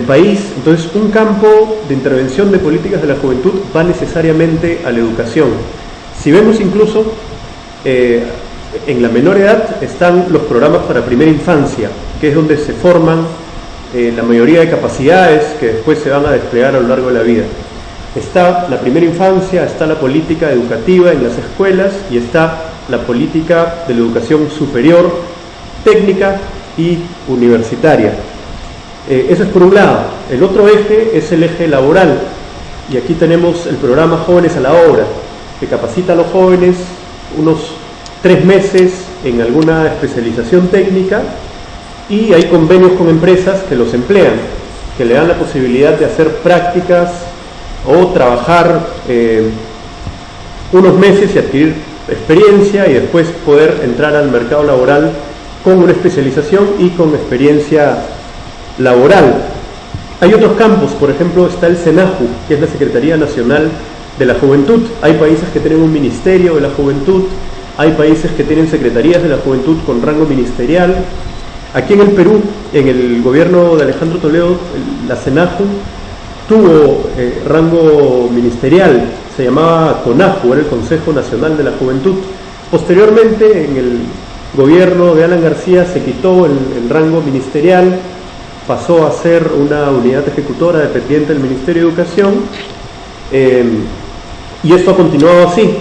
país. Entonces, un campo de intervención de políticas de la juventud va necesariamente a la educación. Si vemos incluso, en la menor edad están los programas para primera infancia, que es donde se forman la mayoría de capacidades que después se van a desplegar a lo largo de la vida. Está la primera infancia, está la política educativa en las escuelas y está la política de la educación superior, técnica y universitaria. Eso es por un lado. El otro eje es el eje laboral, y aquí tenemos el programa Jóvenes a la Obra, que capacita a los jóvenes unos 3 meses en alguna especialización técnica, y hay convenios con empresas que los emplean, que le dan la posibilidad de hacer prácticas o trabajar unos meses y adquirir experiencia y después poder entrar al mercado laboral con una especialización y con experiencia laboral. Hay otros campos, por ejemplo está el SENAJU, que es la Secretaría Nacional de la Juventud. Hay países que tienen un ministerio de la juventud, hay países que tienen secretarías de la juventud con rango ministerial. Aquí en el Perú, en el gobierno de Alejandro Toledo, la SENAJU tuvo rango ministerial, se llamaba CONAJU, era el Consejo Nacional de la Juventud. Posteriormente, en el gobierno de Alan García se quitó el rango ministerial, pasó a ser una unidad ejecutora dependiente del Ministerio de Educación, y esto ha continuado así.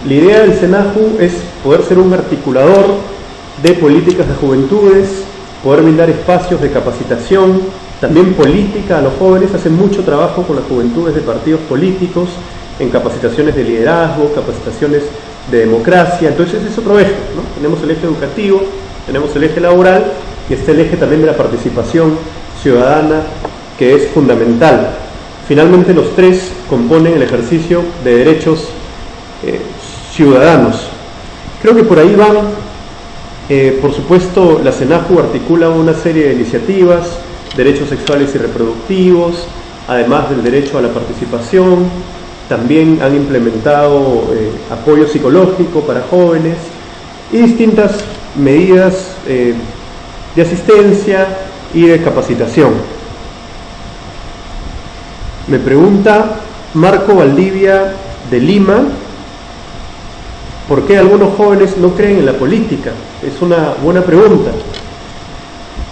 La idea del SENAJU es poder ser un articulador de políticas de juventudes, poder brindar espacios de capacitación, también política a los jóvenes. Hacen mucho trabajo con las juventudes de partidos políticos, en capacitaciones de liderazgo, capacitaciones de democracia. Entonces ese es otro eje, ¿no? Tenemos el eje educativo, tenemos el eje laboral y está el eje también de la participación ciudadana, que es fundamental. Finalmente los tres componen el ejercicio de derechos ciudadanos. Creo que por ahí van. Por supuesto, la SENAJU articula una serie de iniciativas, derechos sexuales y reproductivos, además del derecho a la participación. También han implementado apoyo psicológico para jóvenes y distintas medidas de asistencia y de capacitación. Me pregunta Marco Valdivia de Lima, ¿por qué algunos jóvenes no creen en la política? Es una buena pregunta.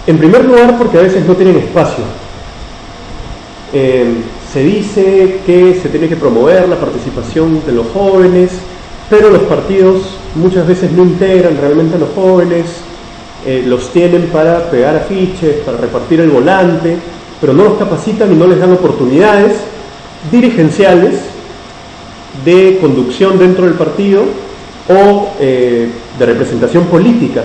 En primer lugar, porque a veces no tienen espacio. Se dice que se tiene que promover la participación de los jóvenes, pero los partidos muchas veces no integran realmente a los jóvenes, los tienen para pegar afiches, para repartir el volante, pero no los capacitan y no les dan oportunidades dirigenciales de conducción dentro del partido, o de representación política,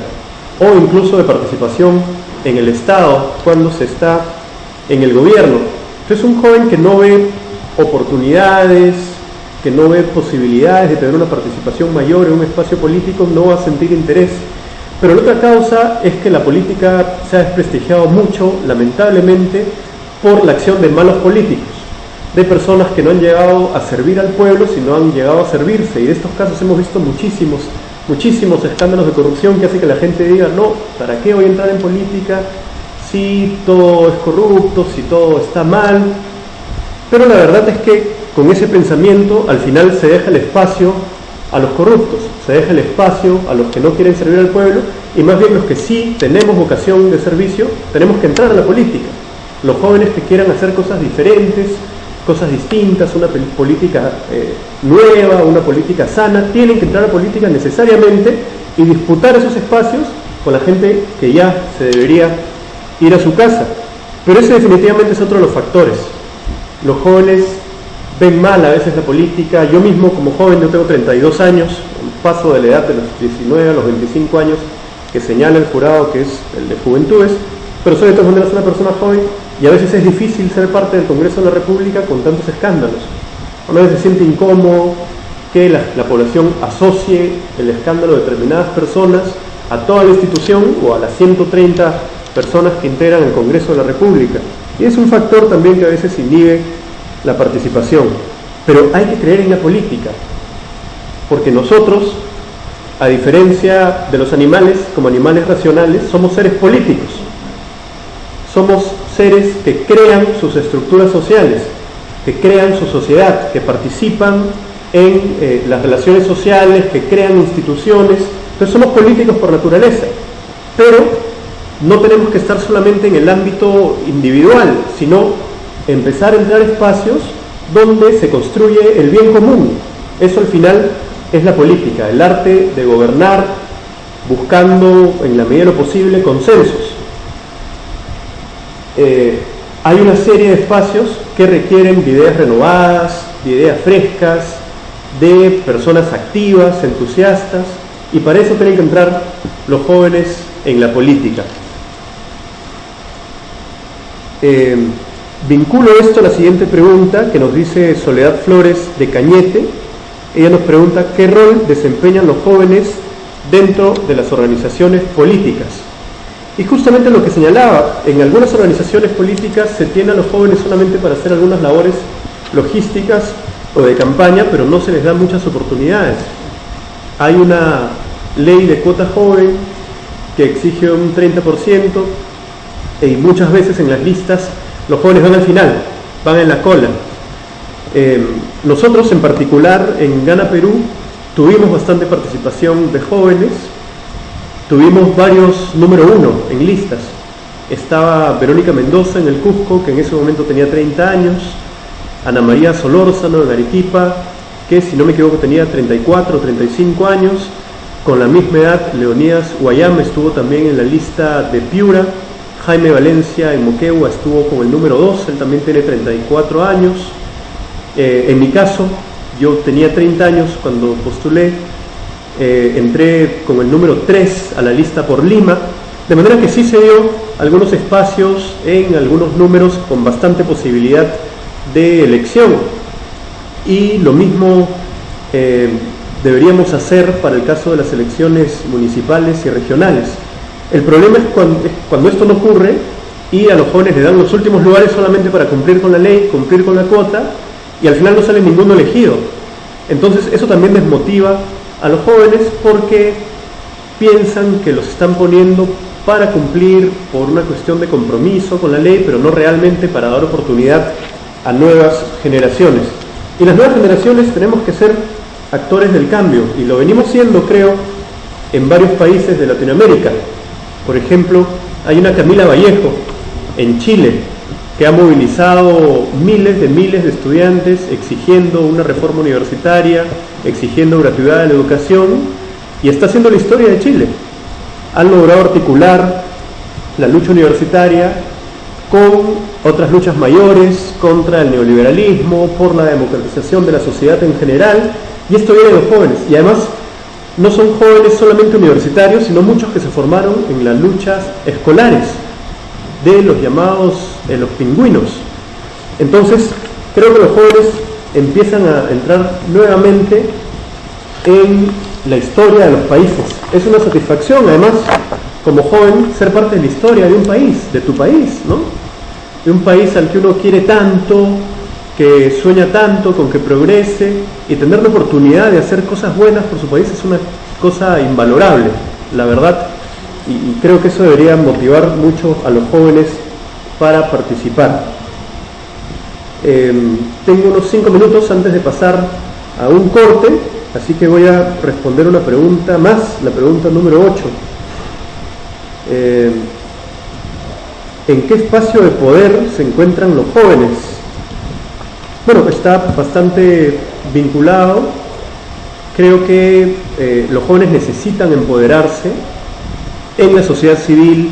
o incluso de participación en el Estado cuando se está en el gobierno. Entonces un joven que no ve oportunidades, que no ve posibilidades de tener una participación mayor en un espacio político, no va a sentir interés. Pero la otra causa es que la política se ha desprestigiado mucho, lamentablemente, por la acción de malos políticos, de personas que no han llegado a servir al pueblo, sino han llegado a servirse. Y de estos casos hemos visto muchísimos escándalos de corrupción que hace que la gente diga, no, ¿para qué voy a entrar en política si todo es corrupto, si todo está mal? Pero la verdad es que con ese pensamiento al final se deja el espacio a los corruptos, se deja el espacio a los que no quieren servir al pueblo, y más bien los que sí tenemos vocación de servicio tenemos que entrar a la política. Los jóvenes que quieran hacer cosas diferentes, cosas distintas, una política nueva, una política sana, tienen que entrar a la política necesariamente y disputar esos espacios con la gente que ya se debería ir a su casa. Pero ese definitivamente es otro de los factores. Los jóvenes ven mal a veces la política. Yo mismo como joven, yo tengo 32 años, paso de la edad de los 19 a los 25 años que señala el jurado que es el de juventudes, pero soy de todas maneras una persona joven. Y a veces es difícil ser parte del Congreso de la República con tantos escándalos. A veces se siente incómodo que la población asocie el escándalo de determinadas personas a toda la institución o a las 130 personas que integran el Congreso de la República. Y es un factor también que a veces inhibe la participación. Pero hay que creer en la política, porque nosotros, a diferencia de los animales, como animales racionales, somos seres políticos. Somos seres que crean sus estructuras sociales, que crean su sociedad, que participan en las relaciones sociales, que crean instituciones. Entonces somos políticos por naturaleza, pero no tenemos que estar solamente en el ámbito individual, sino empezar a entrar a espacios donde se construye el bien común. Eso al final es la política, el arte de gobernar buscando en la medida de lo posible consensos. Hay una serie de espacios que requieren de ideas renovadas, de ideas frescas, de personas activas, entusiastas, y para eso tienen que entrar los jóvenes en la política. Vinculo esto a la siguiente pregunta que nos dice Soledad Flores de Cañete. Ella nos pregunta qué rol desempeñan los jóvenes dentro de las organizaciones políticas. Y justamente lo que señalaba, en algunas organizaciones políticas se tiene a los jóvenes solamente para hacer algunas labores logísticas o de campaña, pero no se les da muchas oportunidades. Hay una ley de cuota joven que exige un 30%, y muchas veces en las listas los jóvenes van al final, van en la cola. Nosotros en particular en Gana Perú tuvimos bastante participación de jóvenes, tuvimos varios número 1 en listas. Estaba Verónica Mendoza en el Cusco, que en ese momento tenía 30 años, Ana María Solórzano en Arequipa, que si no me equivoco tenía 34 o 35 años, con la misma edad Leonidas Guayama estuvo también en la lista de Piura, Jaime Valencia en Moquegua estuvo con el número 2, él también tiene 34 años. En mi caso, yo tenía 30 años cuando postulé, entré con el número 3 a la lista por Lima, de manera que sí se dio algunos espacios en algunos números con bastante posibilidad de elección, y lo mismo deberíamos hacer para el caso de las elecciones municipales y regionales. El problema es cuando esto no ocurre y a los jóvenes le dan los últimos lugares solamente para cumplir con la ley, cumplir con la cuota, y al final no sale ninguno elegido. Entonces eso también desmotiva a los jóvenes porque piensan que los están poniendo para cumplir por una cuestión de compromiso con la ley, pero no realmente para dar oportunidad a nuevas generaciones. Y las nuevas generaciones tenemos que ser actores del cambio, y lo venimos siendo, creo, en varios países de Latinoamérica. Por ejemplo, hay una Camila Vallejo en Chile que ha movilizado miles de estudiantes exigiendo una reforma universitaria, exigiendo gratuidad de la educación, y está haciendo la historia de Chile. Han logrado articular la lucha universitaria con otras luchas mayores contra el neoliberalismo, por la democratización de la sociedad en general, y esto viene de los jóvenes. Y además no son jóvenes solamente universitarios, sino muchos que se formaron en las luchas escolares de los llamados los pingüinos. Entonces creo que los jóvenes empiezan a entrar nuevamente en la historia de los países. Es una satisfacción, además, como joven, ser parte de la historia de un país, de tu país, ¿no? De un país al que uno quiere tanto, que sueña tanto con que progrese, y tener la oportunidad de hacer cosas buenas por su país es una cosa invalorable, la verdad, y creo que eso debería motivar mucho a los jóvenes para participar. Tengo unos 5 minutos antes de pasar a un corte, así que voy a responder una pregunta más, la pregunta número 8. ¿En qué espacio de poder se encuentran los jóvenes? Bueno, está bastante vinculado. Creo que los jóvenes necesitan empoderarse en la sociedad civil,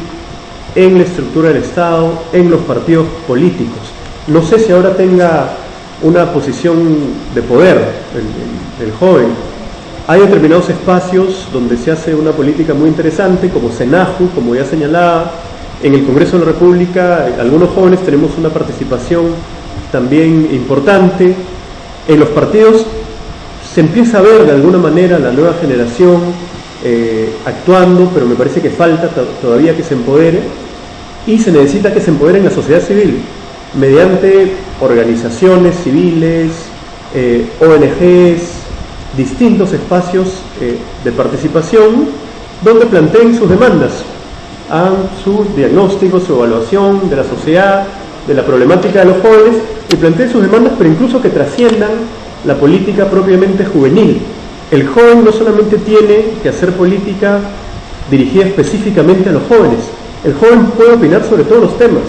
en la estructura del Estado, en los partidos políticos. No sé si ahora tenga una posición de poder el joven. Hay determinados espacios donde se hace una política muy interesante, como SENAJU, como ya señalaba. En el Congreso de la República, algunos jóvenes tenemos una participación también importante. En los partidos se empieza a ver de alguna manera la nueva generación actuando, pero me parece que falta todavía que se empodere, y se necesita que se empodere en la sociedad civil mediante organizaciones civiles, ONGs, distintos espacios de participación donde planteen sus demandas. hagan su diagnóstico, su evaluación de la sociedad, de la problemática de los jóvenes y planteen sus demandas, pero incluso que trasciendan la política propiamente juvenil. El joven no solamente tiene que hacer política dirigida específicamente a los jóvenes, el joven puede opinar sobre todos los temas.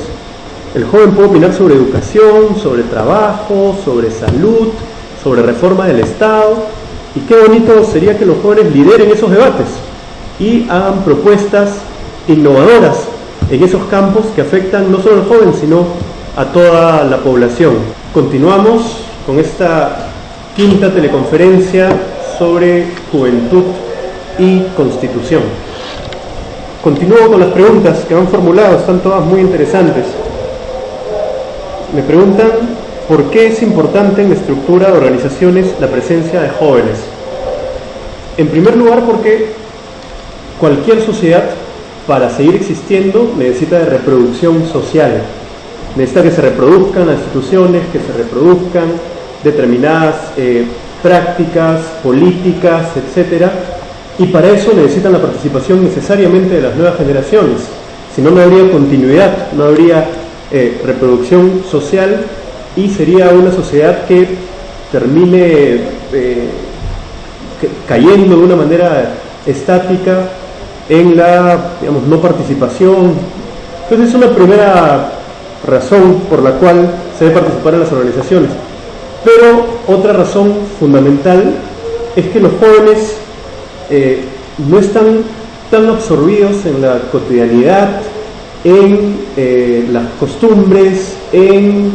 El joven puede opinar sobre educación, sobre trabajo, sobre salud, sobre reforma del Estado, y qué bonito sería que los jóvenes lideren esos debates y hagan propuestas innovadoras en esos campos que afectan no solo al joven, sino a toda la población. Continuamos con esta quinta teleconferencia sobre juventud y constitución. Continúo con las preguntas que han formulado, están todas muy interesantes. Me preguntan por qué es importante en la estructura de organizaciones la presencia de jóvenes. En primer lugar, porque cualquier sociedad, para seguir existiendo, necesita de reproducción social. Necesita que se reproduzcan las instituciones, que se reproduzcan determinadas prácticas, políticas, etc. Y para eso necesitan la participación necesariamente de las nuevas generaciones. Si no, no habría continuidad, no habría reproducción social y sería una sociedad que termine cayendo de una manera estática en la, digamos, no participación. Entonces es una primera razón por la cual se debe participar en las organizaciones. Pero otra razón fundamental es que los jóvenes no están tan absorbidos en la cotidianidad, en las costumbres, en,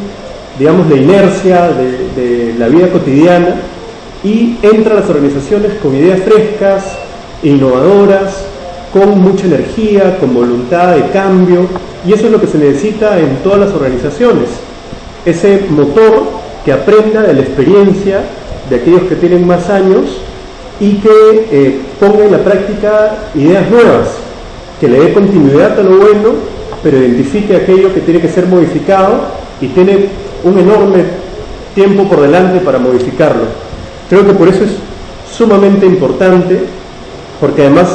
digamos, la inercia de la vida cotidiana, y entran a las organizaciones con ideas frescas, innovadoras, con mucha energía, con voluntad de cambio, y eso es lo que se necesita en todas las organizaciones, ese motor que aprenda de la experiencia de aquellos que tienen más años y que ponga en la práctica ideas nuevas, que le dé continuidad a lo bueno, pero identifique aquello que tiene que ser modificado y tiene un enorme tiempo por delante para modificarlo. Creo que por eso es sumamente importante, porque además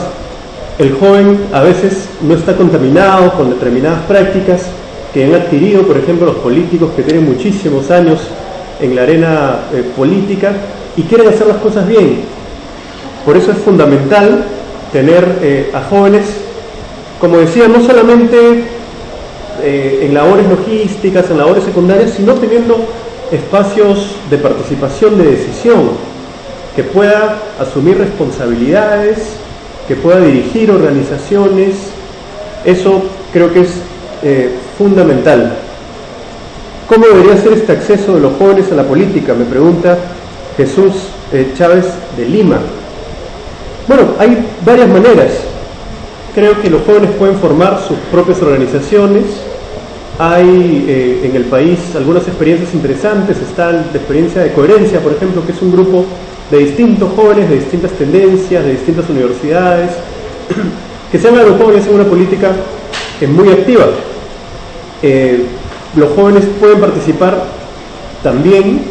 el joven a veces no está contaminado con determinadas prácticas que han adquirido, por ejemplo, los políticos que tienen muchísimos años en la arena política y quieren hacer las cosas bien. Por eso es fundamental tener a jóvenes, como decía, no solamente en labores logísticas, en labores secundarias, sino teniendo espacios de participación, de decisión, que pueda asumir responsabilidades, que pueda dirigir organizaciones. Eso creo que es fundamental. ¿Cómo debería ser este acceso de los jóvenes a la política?, me pregunta Jesús Chávez de Lima. Bueno, hay varias maneras. Creo que los jóvenes pueden formar sus propias organizaciones. Hay en el país algunas experiencias interesantes. Está la experiencia de Coherencia, por ejemplo, que es un grupo de distintos jóvenes, de distintas tendencias, de distintas universidades, que se han agrupado y hacen una política muy activa. Los jóvenes pueden participar también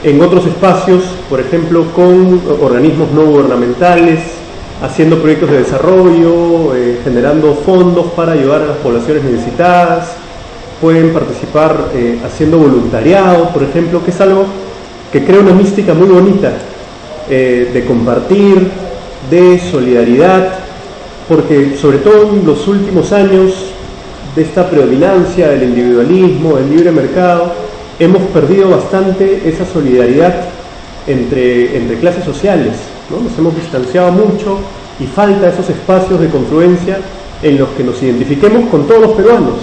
en otros espacios, por ejemplo, con organismos no gubernamentales, haciendo proyectos de desarrollo, generando fondos para ayudar a las poblaciones necesitadas. Pueden participar haciendo voluntariado, por ejemplo, que es algo que crea una mística muy bonita, de compartir, de solidaridad, porque sobre todo en los últimos años de esta predominancia del individualismo, del libre mercado, hemos perdido bastante esa solidaridad entre clases sociales, ¿no? Nos hemos distanciado mucho y falta esos espacios de confluencia en los que nos identifiquemos con todos los peruanos,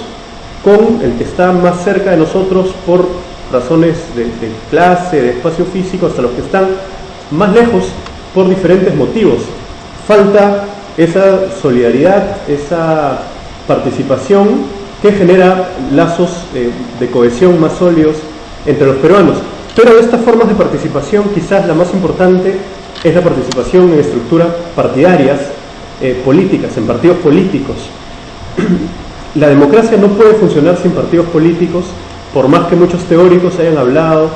con el que está más cerca de nosotros por razones de clase, de espacio físico, hasta los que están más lejos por diferentes motivos. Falta esa solidaridad, esa participación que genera lazos de cohesión más sólidos entre los peruanos. Pero de estas formas de participación, quizás la más importante es la participación en estructuras partidarias, políticas, en partidos políticos. La democracia no puede funcionar sin partidos políticos, por más que muchos teóricos hayan hablado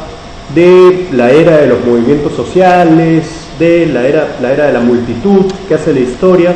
de la era de los movimientos sociales, de la era de la multitud que hace la historia.